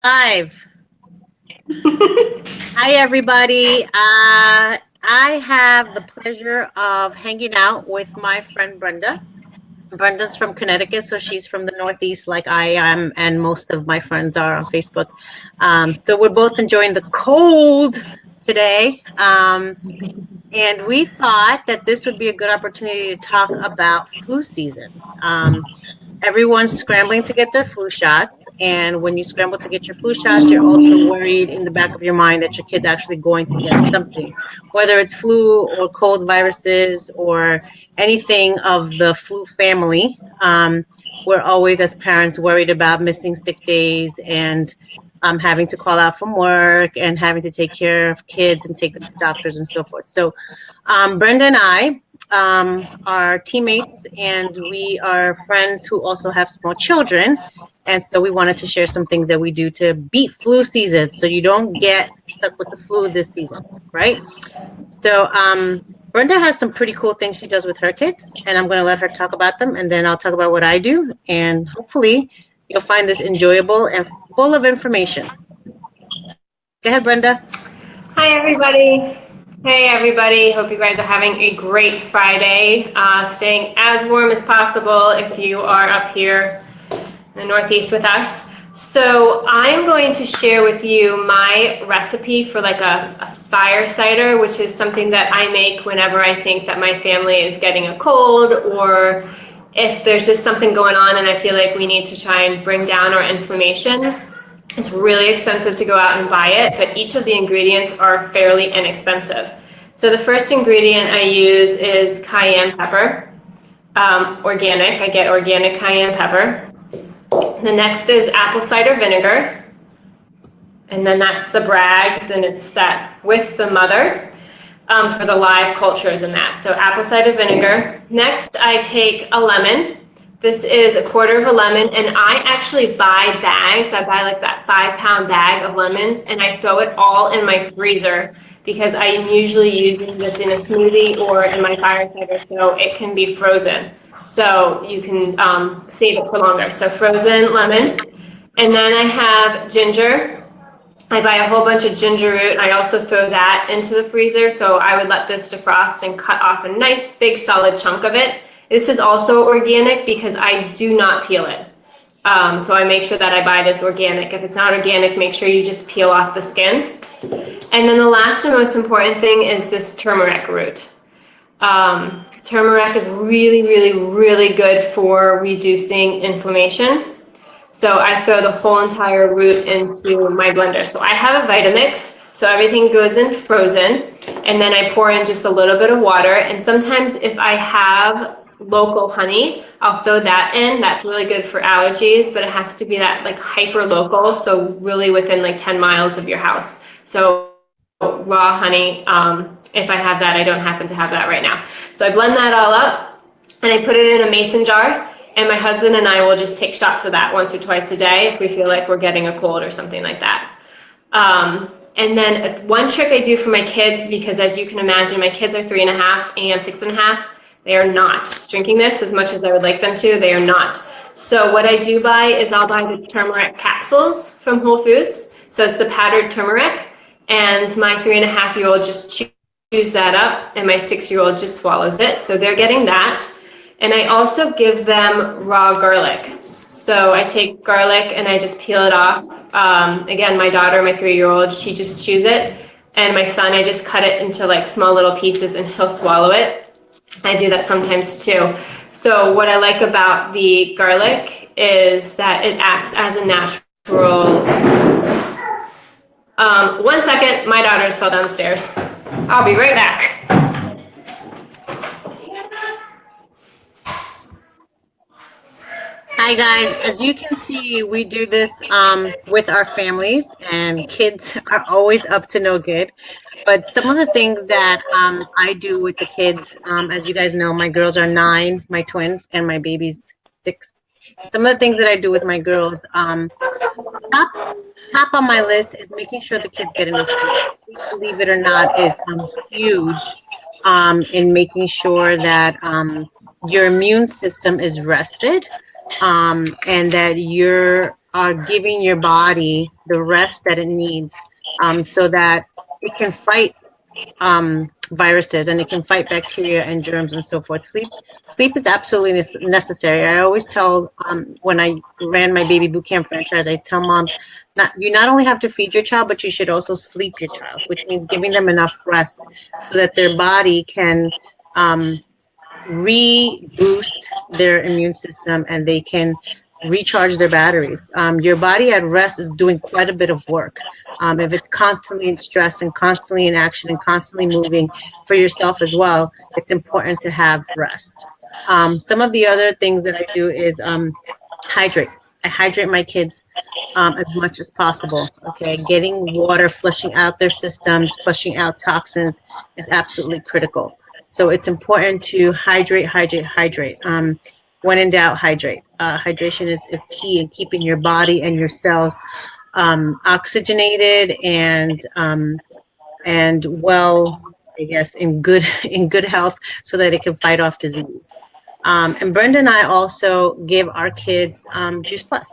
Live. Hi, everybody. I have the pleasure of hanging out with my friend Brenda. Brenda's from Connecticut, so she's from the Northeast, like I am, and most of my friends are on Facebook. So we're both enjoying the cold today. And we thought that this would be a good opportunity to talk about flu season. Everyone's scrambling to get their flu shots. And when you scramble to get your flu shots, you're also worried in the back of your mind that your kid's actually going to get something, whether it's flu or cold viruses or anything of the flu family. We're always, as parents, worried about missing sick days and having to call out from work and having to take care of kids and take them to doctors and so forth. So Brenda and I are teammates, and we are friends who also have small children. And so we wanted to share some things that we do to beat flu season so you don't get stuck with the flu this season, right? So Brenda has some pretty cool things she does with her kids, and I'm going to let her talk about them, and then I'll talk about what I do. And hopefully you'll find this enjoyable and full of information. Go ahead, Brenda. Hi, everybody. Hey, everybody. Hope you guys are having a great Friday. Staying as warm as possible if you are up here in the Northeast with us. So I'm going to share with you my recipe for like a fire cider, which is something that I make whenever I think that my family is getting a cold, or if there's just something going on and I feel like we need to try and bring down our inflammation. It's really expensive to go out and buy it, but each of the ingredients are fairly inexpensive. So the first ingredient I use is cayenne pepper, organic. I get organic cayenne pepper. The next is apple cider vinegar, and then that's the Bragg's, and it's that with the mother for the live cultures and that. So apple cider vinegar. Next, I take a lemon. This is a quarter of a lemon, and I actually buy bags. I buy like that 5-pound bag of lemons, and I throw it all in my freezer because I'm usually using this in a smoothie or in my fire cider, so it can be frozen. So you can save it for longer. So frozen lemon. And then I have ginger. I buy a whole bunch of ginger root. I also throw that into the freezer, so I would let this defrost and cut off a nice big solid chunk of it. This is also organic because I do not peel it. So I make sure that I buy this organic. If it's not organic, make sure you just peel off the skin. And then the last and most important thing is this turmeric root. Turmeric is really, really, really good for reducing inflammation. So I throw the whole entire root into my blender. So I have a Vitamix, so everything goes in frozen, and then I pour in just a little bit of water. And sometimes if I have local honey, I'll throw that in. That's really good for allergies, but it has to be that like hyper local, so really within like 10 miles of your house. So raw honey, if I have that, I don't happen to have that right now. So I blend that all up, and I put it in a mason jar. And my husband and I will just take shots of that once or twice a day if we feel like we're getting a cold or something like that. And then one trick I do for my kids, because as you can imagine, my kids are 3.5 and 6.5. They are not drinking this as much as I would like them to. They are not. So what I do buy is I'll buy the turmeric capsules from Whole Foods. So it's the powdered turmeric. And my 3.5-year-old just chews that up, and my 6-year-old just swallows it. So they're getting that. And I also give them raw garlic. So I take garlic and I just peel it off. Again, my daughter, my 3-year-old, she just chews it. And my son, I just cut it into like small little pieces and he'll swallow it. I do that sometimes too. So what I like about the garlic is that it acts as a natural... 1 second, my daughter just fell downstairs. I'll be right back. Hi guys, as you can see, we do this with our families, and kids are always up to no good. But some of the things that I do with the kids, as you guys know, my girls are 9, my twins, and my baby's 6. Some of the things that I do with my girls, top, top on my list is making sure the kids get enough sleep. Believe it or not, is huge in making sure that your immune system is rested, and that you're are giving your body the rest that it needs, so that it can fight viruses, and it can fight bacteria and germs and so forth. Sleep is absolutely necessary. I always tell, when I ran my baby boot camp franchise, I tell moms, you not only have to feed your child, but you should also sleep your child, which means giving them enough rest so that their body can reboost their immune system, and they can recharge their batteries. Your body at rest is doing quite a bit of work. If it's constantly in stress and constantly in action and constantly moving for yourself as well, it's important to have rest. Some of the other things that I do is hydrate. I hydrate my kids as much as possible. Okay, getting water, flushing out their systems, flushing out toxins is absolutely critical. So it's important to hydrate, hydrate, hydrate. When in doubt, hydrate. Hydration is key in keeping your body and your cells oxygenated and well, I guess, in good health, so that it can fight off disease. And Brenda and I also give our kids Juice Plus.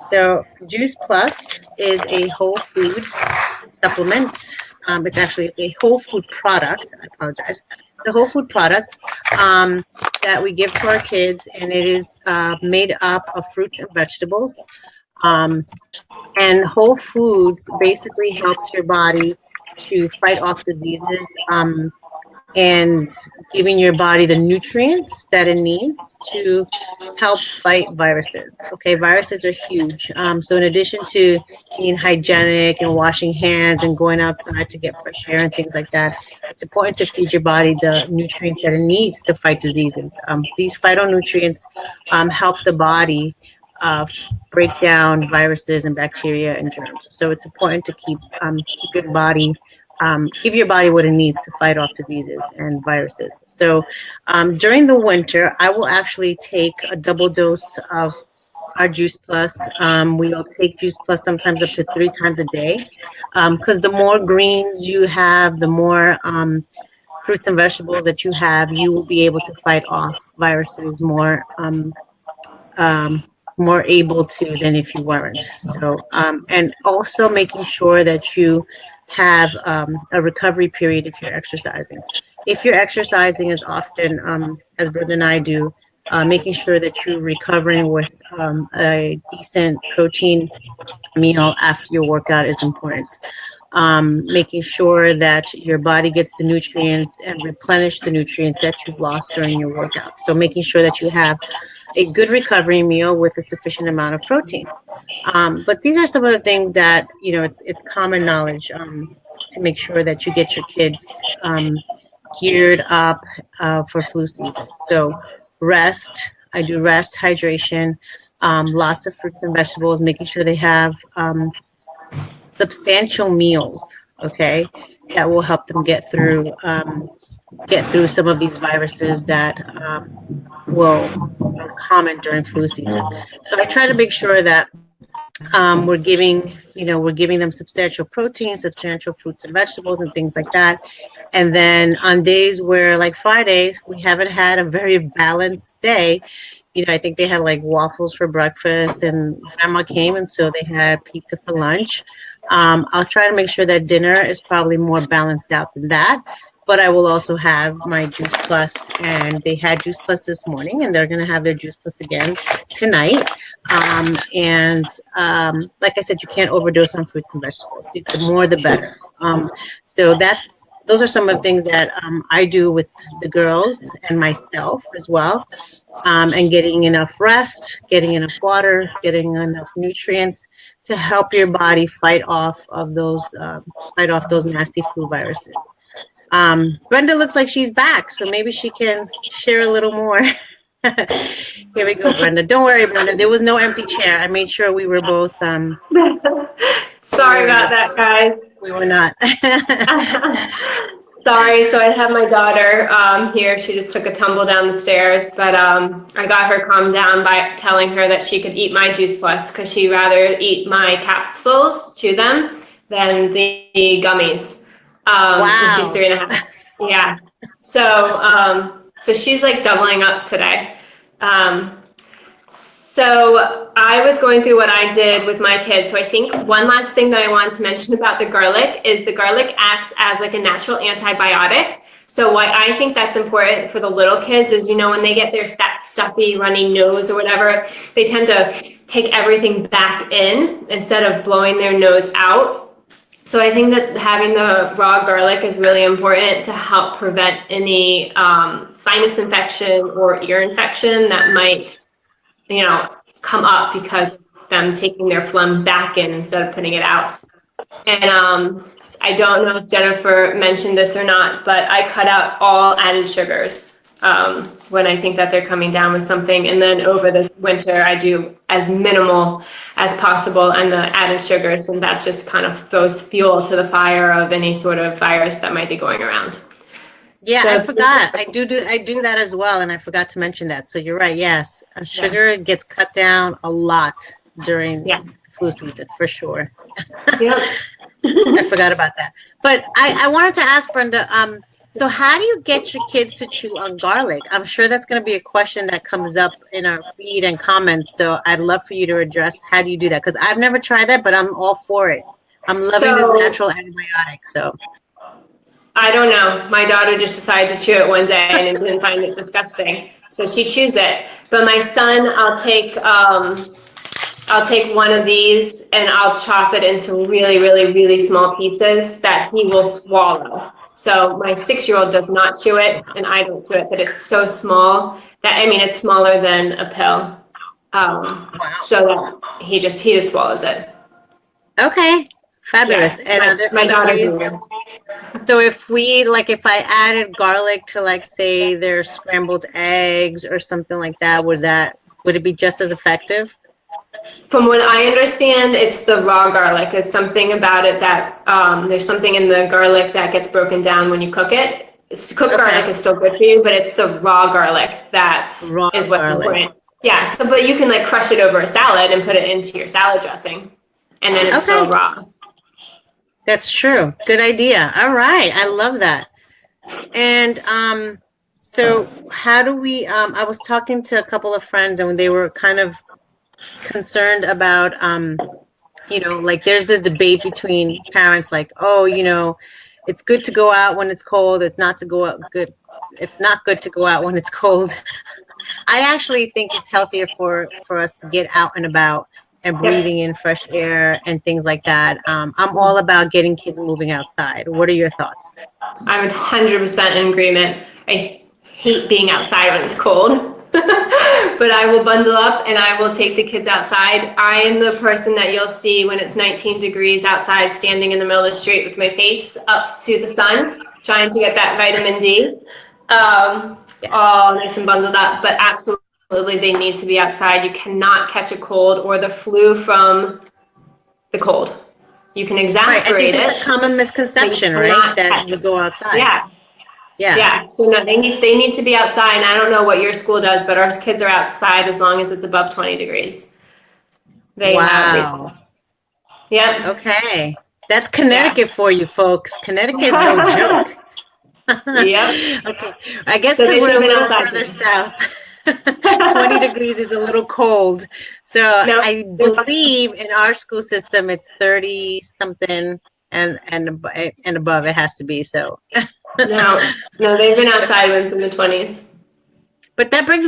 So Juice Plus is a whole food supplement. It's a whole food product. I apologize. The whole food product that we give to our kids, and it is made up of fruits and vegetables. Um, and whole foods basically helps your body to fight off diseases, and giving your body the nutrients that it needs to help fight viruses. Okay, viruses are huge. So in addition to being hygienic and washing hands and going outside to get fresh air and things like that, it's important to feed your body the nutrients that it needs to fight diseases. These phytonutrients help the body uh, break down viruses and bacteria and germs. So it's important to keep your body, give your body what it needs to fight off diseases and viruses. So during the winter, I will actually take a double dose of our Juice Plus. We'll take Juice Plus sometimes up to 3 times a day, because the more greens you have, the more fruits and vegetables that you have, you will be able to fight off viruses um, more able to than if you weren't. So, and also making sure that you have a recovery period if you're exercising. If you're exercising as often as Brenda and I do, making sure that you're recovering with a decent protein meal after your workout is important. Making sure that your body gets the nutrients and replenish the nutrients that you've lost during your workout. So making sure that you have a good recovery meal with a sufficient amount of protein. But these are some of the things that, it's common knowledge, to make sure that you get your kids geared up for flu season. So rest, I do rest, hydration, lots of fruits and vegetables, making sure they have substantial meals, okay, that will help them get through some of these viruses that will are common during flu season. So I try to make sure that we're giving them substantial protein, substantial fruits and vegetables and things like that. And then on days where, like Fridays, we haven't had a very balanced day, I think they had like waffles for breakfast, and grandma came, and so they had pizza for lunch. I'll try to make sure that dinner is probably more balanced out than that. But I will also have my Juice Plus, and they had Juice Plus this morning, and they're going to have their Juice Plus again tonight. And like I said, you can't overdose on fruits and vegetables. The more, the better. So those are some of the things that I do with the girls and myself as well. And getting enough rest, getting enough water, getting enough nutrients to help your body fight off those nasty flu viruses. Brenda looks like she's back, so maybe she can share a little more. Here we go, Brenda. Don't worry, Brenda. There was no empty chair. I made sure we were both. Sorry about that, guys. We were not. Sorry. So I have my daughter here. She just took a tumble down the stairs, but I got her calmed down by telling her that she could eat my Juice Plus, because she'd rather eat my capsules, chew them, than the gummies. Wow. She's 3.5. Yeah. So she's like doubling up today. So I was going through what I did with my kids. So I think one last thing that I wanted to mention about the garlic is the garlic acts as like a natural antibiotic. So why I think that's important for the little kids is, you know, when they get their that stuffy runny nose or whatever, they tend to take everything back in instead of blowing their nose out. So I think that having the raw garlic is really important to help prevent any sinus infection or ear infection that might, you know, come up because of them taking their phlegm back in instead of putting it out. And I don't know if Jennifer mentioned this or not, but I cut out all added sugars when I think that they're coming down with something. And then over the winter, I do as minimal as possible and the added sugars. And that just kind of throws fuel to the fire of any sort of virus that might be going around. Yeah, so, I forgot. I do that as well, and I forgot to mention that. So you're right. Yes, sugar gets cut down a lot during flu season for sure. Yeah. I forgot about that. But I wanted to ask Brenda. So how do you get your kids to chew on garlic? I'm sure that's going to be a question that comes up in our feed and comments. So I'd love for you to address how do you do that, because I've never tried that, but I'm all for it. I'm loving this natural antibiotic. So. I don't know. My daughter just decided to chew it one day and didn't find it disgusting, so she chews it. But my son, I'll take one of these and I'll chop it into really, really, really small pieces that he will swallow. So my 6-year-old does not chew it, and I don't chew it, but it's so small that, I mean, it's smaller than a pill. So that he just swallows it. Okay. Fabulous. Yeah, and my daughter's so if I added garlic to, like, say their scrambled eggs or something like that, would it be just as effective? From what I understand, it's the raw garlic. There's something about it that there's something in the garlic that gets broken down when you cook it. Cooked garlic is still good for you, but it's the raw garlic that is what's important. Yeah, so but you can like crush it over a salad and put it into your salad dressing, and then it's still raw. That's true. Good idea. All right. I love that. And so how do we, I was talking to a couple of friends and they were kind of concerned about, you know, like there's this debate between parents like, oh, you know, it's good to go out when it's cold. It's not to go out good. It's not good to go out when it's cold. I actually think it's healthier for us to get out and about and breathing in fresh air and things like that. I'm all about getting kids moving outside. What are your thoughts? I'm 100% in agreement. I hate being outside when it's cold, but I will bundle up and I will take the kids outside. I am the person that you'll see when it's 19 degrees outside, standing in the middle of the street with my face up to the sun, trying to get that vitamin D, all nice and bundled up, but absolutely. They need to be outside. You cannot catch a cold or the flu from the cold. You can exasperate it. It's a common misconception, right? That you go outside. Yeah. So no, they need to be outside. And I don't know what your school does, but our kids are outside as long as it's above 20 degrees. Wow. Yeah. Okay. That's Connecticut for you folks. Connecticut is no joke. Yeah. Okay. I guess because we're a little further south. 20 degrees is a little cold. So I believe in our school system it's 30 something and above it has to be. So no, they've been outside when it's in the 20s. But that brings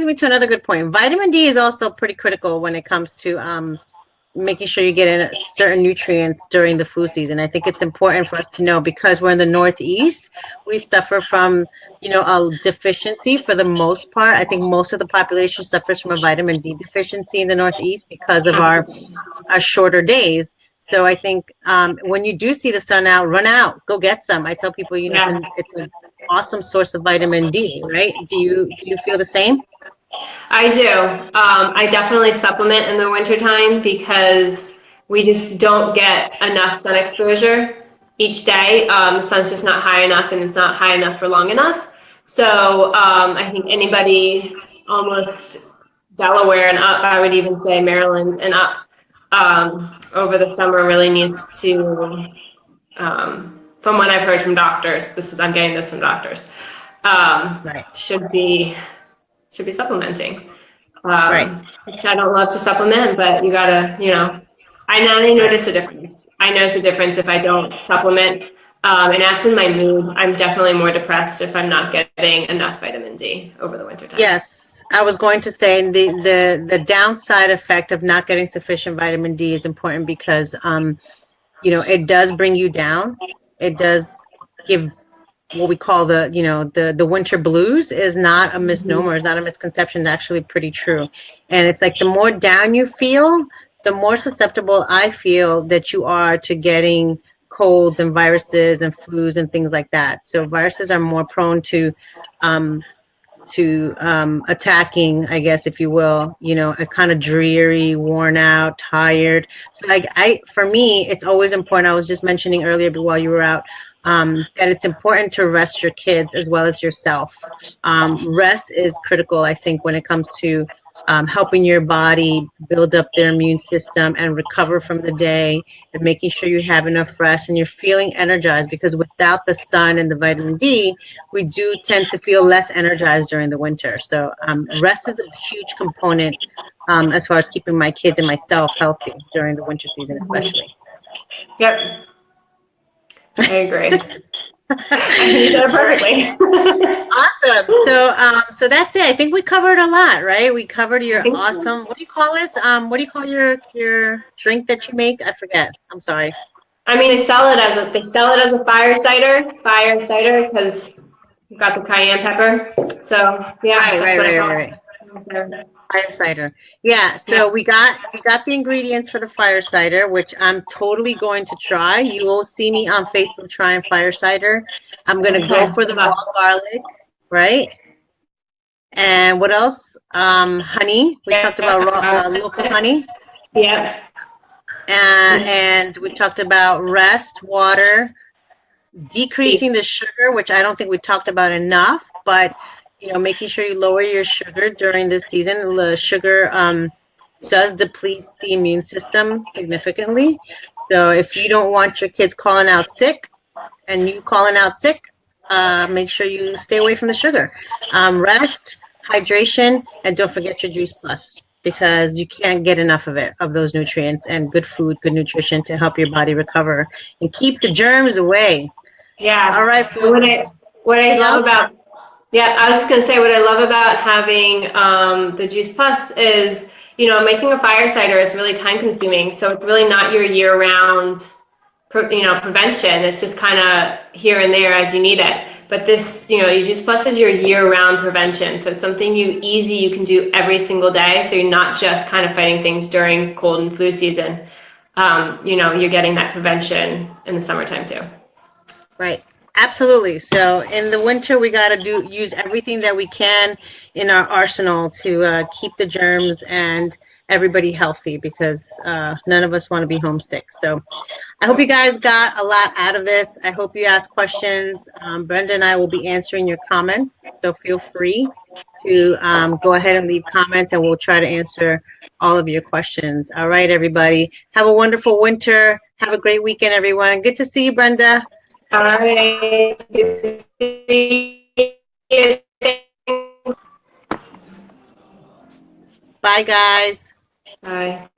me to another good point. Vitamin D is also pretty critical when it comes to making sure you get in certain nutrients during the flu season. I think it's important for us to know because we're in the Northeast, we suffer from, you know, a deficiency for the most part. I think most of the population suffers from a vitamin D deficiency in the Northeast because of our shorter days. So I think when you do see the sun out, run out, go get some. I tell people, you know, it's an awesome source of vitamin D, right? Do you feel the same? I do. I definitely supplement in the wintertime because we just don't get enough sun exposure each day. The sun's just not high enough and it's not high enough for long enough. So I think anybody almost Delaware and up, I would even say Maryland and up over the summer really needs to, from what I've heard from doctors, I'm getting this from doctors, should be supplementing. Right. which I don't love to supplement, but you gotta, I notice a difference. I notice a difference if I don't supplement. And that's in my mood. I'm definitely more depressed if I'm not getting enough vitamin D over the winter time. Yes, I was going to say the downside effect of not getting sufficient vitamin D is important because it does bring you down. It does give what we call the winter blues is not a misnomer, it's not a misconception, it's actually pretty true. And it's like the more down you feel, the more susceptible I feel that you are to getting colds and viruses and flus and things like that. So viruses are more prone um, to attacking, I guess, if you will, a kind of dreary, worn out, tired. So for me, it's always important. I was just mentioning earlier while you were out, that it's important to rest your kids as well as yourself. Rest is critical, I think, when it comes to helping your body build up their immune system and recover from the day, and making sure you have enough rest and you're feeling energized, because without the sun and the vitamin D, we do tend to feel less energized during the winter. So rest is a huge component as far as keeping my kids and myself healthy during the winter season, especially. Yep. I agree. You said it perfectly. Awesome. So that's it. I think we covered a lot, right? We covered your awesome. What do you call this? What do you call your drink that you make? I forget. I'm sorry. I mean, they sell it as a fire cider because you've got the cayenne pepper. So yeah, Right. Fire cider. Yeah, so we got the ingredients for the fire cider, which I'm totally going to try. You will see me on Facebook trying fire cider. I'm going to go for the raw garlic, right? And what else? Honey. We talked about local honey. Yeah. And we talked about rest, water, decreasing the sugar, which I don't think we talked about enough, but making sure you lower your sugar during this season. The sugar does deplete the immune system significantly. So if you don't want your kids calling out sick and you calling out sick, make sure you stay away from the sugar. Rest, hydration, and don't forget your Juice Plus, because you can't get enough of those nutrients, and good food, good nutrition to help your body recover and keep the germs away. Yeah. All right, folks. What I love about I was just going to say, what I love about having the Juice Plus is, making a fire cider is really time consuming. So it's really not your year round, prevention. It's just kind of here and there as you need it. But this, your Juice Plus is your year round prevention. So it's something you can do every single day. So you're not just kind of fighting things during cold and flu season. You're getting that prevention in the summertime too. Right. Absolutely. So in the winter, we got to use everything that we can in our arsenal to keep the germs and everybody healthy, because none of us want to be homesick. So I hope you guys got a lot out of this. I hope you asked questions. Brenda and I will be answering your comments, so feel free to go ahead and leave comments, and we'll try to answer all of your questions. All right, everybody. Have a wonderful winter. Have a great weekend, everyone. Good to see you, Brenda. All right. Good to see you. Bye, guys. Bye.